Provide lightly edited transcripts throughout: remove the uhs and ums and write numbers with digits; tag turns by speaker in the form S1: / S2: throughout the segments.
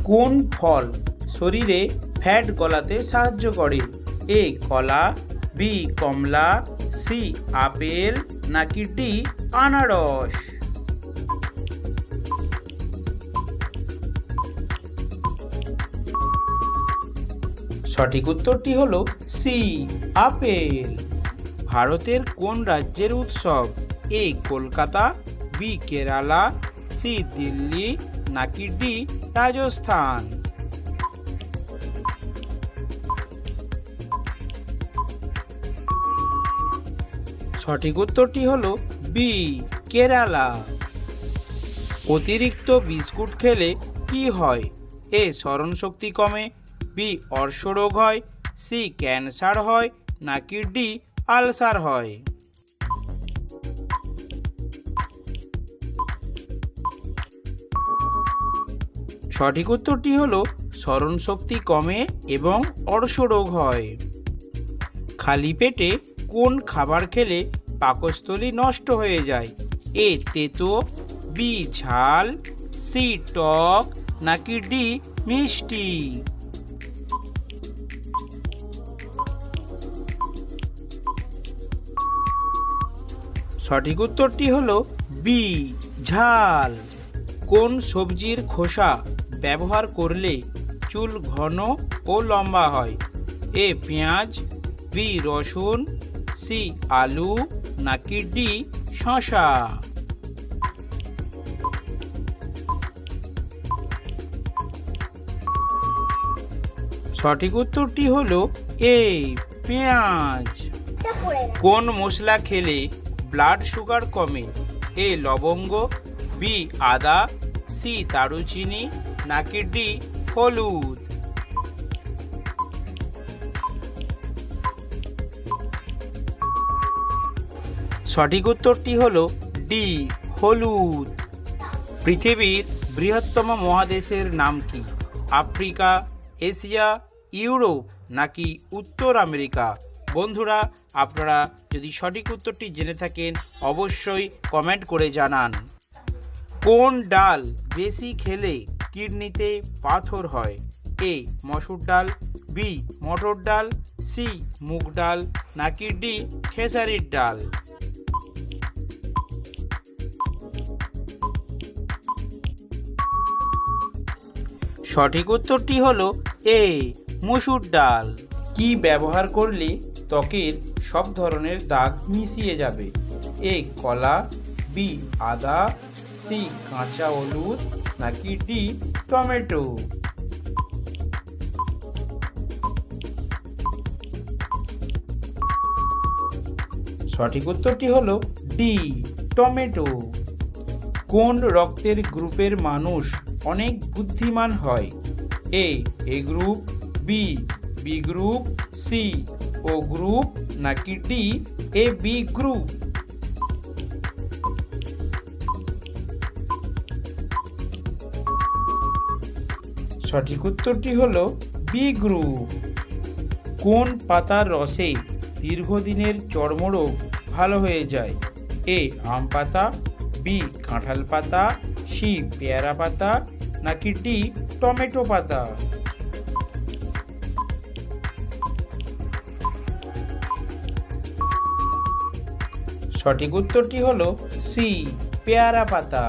S1: কোন ফল শরীরে ফ্যাট গলাতে সাহায্য করে? এ কলা, বি কমলা, সি আপেল নাকি ডি আনারস? সঠিক উত্তরটি হলো সি আপেল। ভারতের কোন রাজ্যের উৎসব? এ কলকাতা, বি কেরালা, সি দিল্লি নাকি ডি রাজস্থান? সঠিক উত্তরটি হলো বি কেরালা। অতিরিক্ত বিস্কুট খেলে কি হয়? এ স্মরণশক্তি কমে, বি অর্শরোগ হয়, সি ক্যান্সার হয় নাকি ডি আলসার হয়? সঠিক উত্তরটি হলো স্মরণশক্তি কমে এবং অর্শরোগ হয়। খালি পেটে কোন খাবার খেলে পাকস্থলী নষ্ট হয়ে যায়? এ তেতো, বি ঝাল, সি টক নাকি ডি মিষ্টি? সঠিক উত্তরটি হলো বি ঝাল। কোন সবজির খোসা ব্যবহার করলে চুল ঘন ও লম্বা হয়? এ পেঁয়াজ, বি রসুন, সি আলু নাকি ডি শসা? সঠিক উত্তরটি হলো এ পেঁয়াজ। কোন মশলা খেলে ব্লাড সুগার কমে? এ লবঙ্গ, বি আদা, সি দারুচিনি নাকি ডি হলুদ? সঠিক উত্তরটি হলো ডি হলুদ। পৃথিবীর বৃহত্তম মহাদেশের নাম কি? আফ্রিকা, এশিয়া, ইউরোপ নাকি উত্তর আমেরিকা? বন্ধুরা, আপনারা যদি সঠিক উত্তরটি জেনে থাকেন অবশ্যই কমেন্ট করে জানান। কোন ডাল বেশি খেলে কিডনিতে পাথর হয়? এ মসুর ডাল, বি মটর ডাল, সি মুগ ডাল নাকি ডি খেসারির ডাল? সঠিক উত্তরটি হলো এ মসুর ডাল। কি ব্যবহার করলে ত্বকের সব ধরনের দাগ মিশিয়ে যাবে? এ কলা, বি আদা, সি কাঁচা হলুদ নাকি ডি টমেটো? সঠিক উত্তরটি হলো ডি টমেটো। কোন রক্তের গ্রুপের মানুষ অনেক বুদ্ধিমান হয়? A group, B B group, C O group নাকি ডি এ বি গ্রুপ? সঠিক উত্তরটি হলো বি গ্রুপ। কোন পাতার রসে দীর্ঘদিনের চর্মরোগ ভালো হয়ে যায়? এ আম পাতা, বি কাঁঠাল পাতা, সি পেয়ারা পাতা নাকি ডি টমেটো পাতা? সঠিক উত্তরটি হলো সি পেয়ারা পাতা।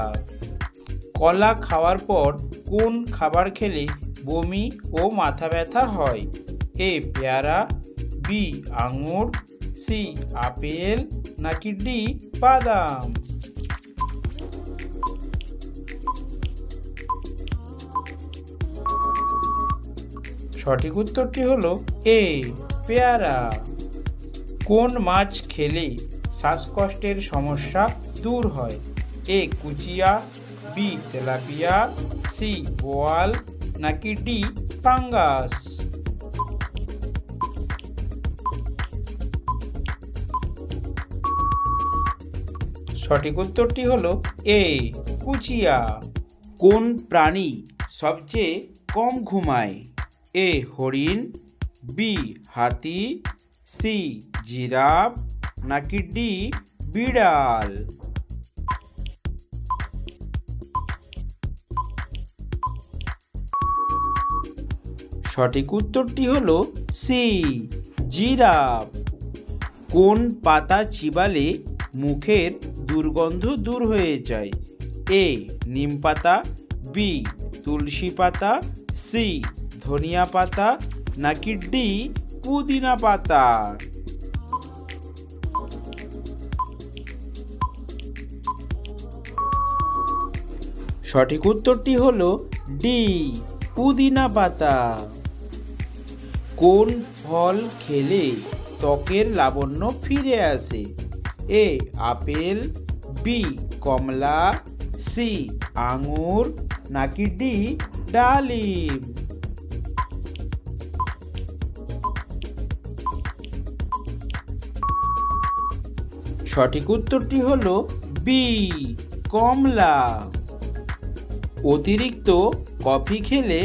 S1: কলা খাওয়ার পর কোন খাবার খেলে বমি ও মাথা ব্যথা হয়? এ পেয়ারা, বি আঙুর, সি আপেল নাকি ডি বাদাম? সঠিক উত্তরটি হলো এ পেয়ারা। কোন মাছ খেলে শ্বাসকষ্টের সমস্যা দূর হয়? এ কুচিয়া, বি তেলাপিয়া, সি বোয়াল নাকি ডি পাঙ্গাস? সঠিক উত্তরটি হলো এ কুচিয়া। কোন প্রাণী সবচেয়ে কম ঘুমায়? এ হরিণ, বি হাতি, সি জিরাফ নাকি ডি বিড়াল? সঠিক উত্তরটি হলো সি, জিরাফ। কোন পাতা চিবালে মুখের দুর্গন্ধ দূর হয়ে যায়? এ, নিম পাতা, বি, তুলসী পাতা, সি, ধনিয়া পাতা, নাকি ডি, পুদিনা পাতা? সঠিক উত্তরটি হলো ডি, পুদিনা পাতা। কোন ফল খেলে ত্বকের লাবণ্য ফিরে আসে? এ, আপেল, বি, কমলা, সি, আঙুর, নাকি ডি, ডালিম? সঠিক উত্তরটি হলো বি, কমলা। অতিরিক্ত কফি খেলে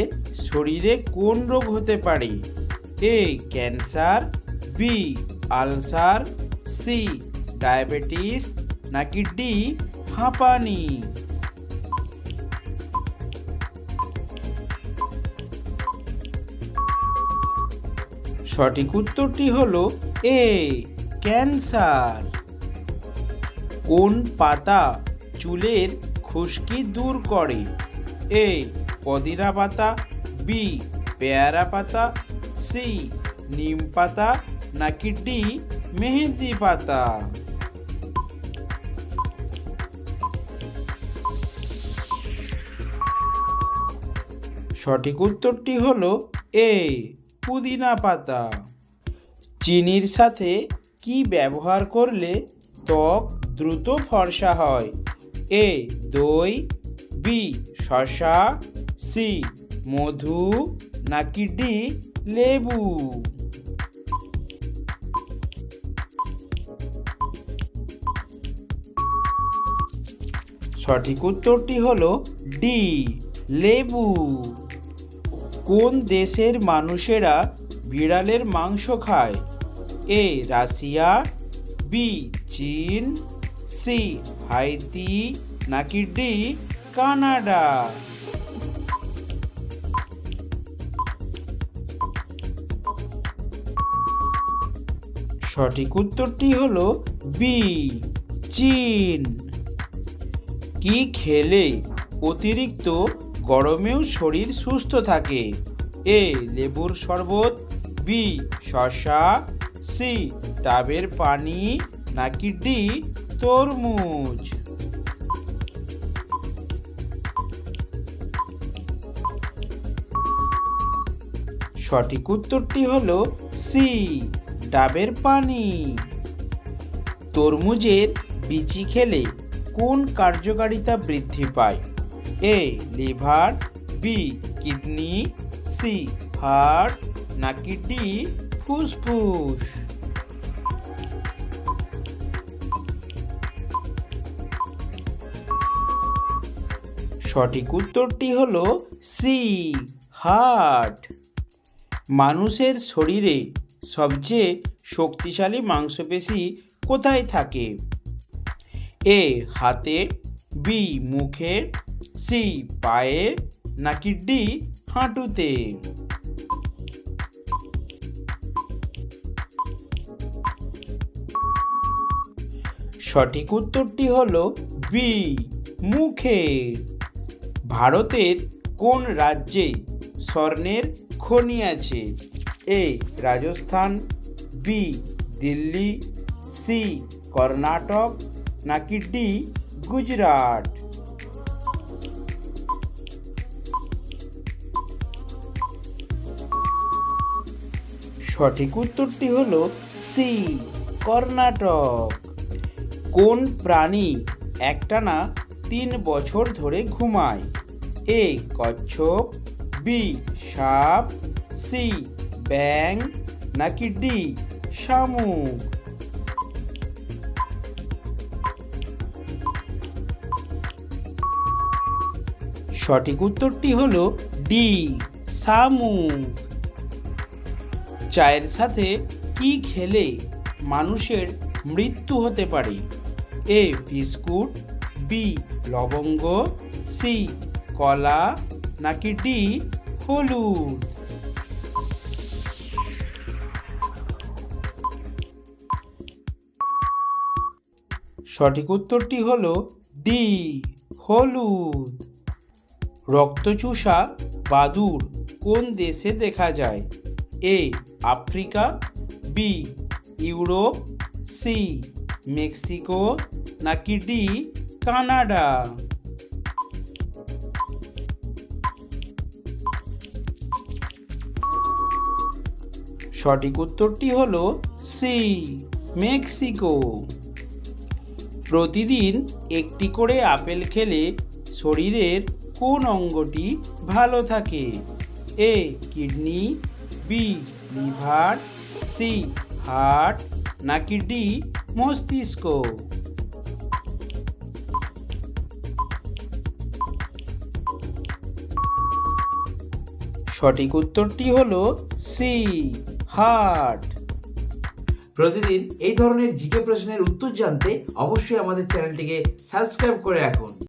S1: শরীরে কোন রোগ হতে পারে? A, cancer, B, ulcer, C, diabetes, নাকি ডি, হাঁপানি? সঠিক উত্তরটি হলো এ, ক্যান্সার। কোন পাতা চুলের খুশকি দূর করে? এ, পুদিনা পাতা, বি, পেয়ারা পাতা, সি, নিম পাতা, নাকি ডি, মেহেদি পাতা? সঠিক উত্তরটি হলো এ, পুদিনা পাতা। চিনির সাথে কি ব্যবহার করলে ত্বক দ্রুত ফর্সা হয়? এ, দই, বি, শসা, সি, মধু, নাকি ডি, লেবু? সঠিক উত্তরটি হলো ডি, লেবু। কোন দেশের মানুষেরা বিড়ালের মাংস খায়? এ, রাশিয়া, বি, চীন, সি, হাইতি, নাকি ডি, কানাডা? সঠিক উত্তরটি হলো বি, চীন। কি খেলে অতিরিক্ত গরমেও শরীর সুস্থ থাকে? এ, লেবুর শরবত, বি, শসা, সি, ডাবের পানি, নাকি ডি, তরমুজ? সঠিক উত্তরটি হলো সি, ডাবের পানি। তরমুজের বিচি খেলে কোন কার্যকারিতা বৃদ্ধি পায়? A, liver, B, kidney, C, heart, নাকি ডি, ফুসফুস? সঠিক উত্তরটি হলো সি, হার্ট। মানুষের শরীরে সবচেয়ে শক্তিশালী মাংসপেশি কোথায় থাকে? এ, হাতে, বি, মুখে, সি, পায়ে, নাকি ডি, হাঁটুতে? সঠিক উত্তরটি হলো বি, মুখে। ভারতের কোন রাজ্যে স্বর্ণের খনি আছে? এ, রাজস্থান, বি, দিল্লি, সি, কর্ণাটক, নাকি ডি, গুজরাট? সঠিক উত্তরটি হলো সি, কর্ণাটক। কোন প্রাণী একটানা 3 বছর ধরে ঘুমায়? এ, কচ্ছপ, বি, সাপ, সি, ব্যাঙ, নাকি ডি, শামুক? সঠিক উত্তরটি হলো ডি, শামুক। চায়ের সাথে কি খেলে মানুষের মৃত্যু হতে পারে? এ, বিস্কুট, বি, লবঙ্গ, সি, কলা, নাকি ডি, হলুদ? সঠিক উত্তরটি হলো ডি, হলুদ। রক্তচোষা বাদুড় কোন দেশে দেখা যায়? A, Africa, B, Europe, C, Mexico, নাকি ডি, কানাডা? সঠিক উত্তরটি হলো সি, মেক্সিকো। প্রতিদিন একটি করে আপেল খেলে শরীরের কোন অঙ্গটি ভালো থাকে? A, kidney, B, liver, C, heart, নাকি ডি, মস্তিষ্ক? সঠিক উত্তরটি হলো সি, হার্ট।
S2: প্রতিদিন এই ধরনের জিকে প্রশ্নের উত্তর জানতে অবশ্যই আমাদের চ্যানেলটিকে সাবস্ক্রাইব করে রাখুন।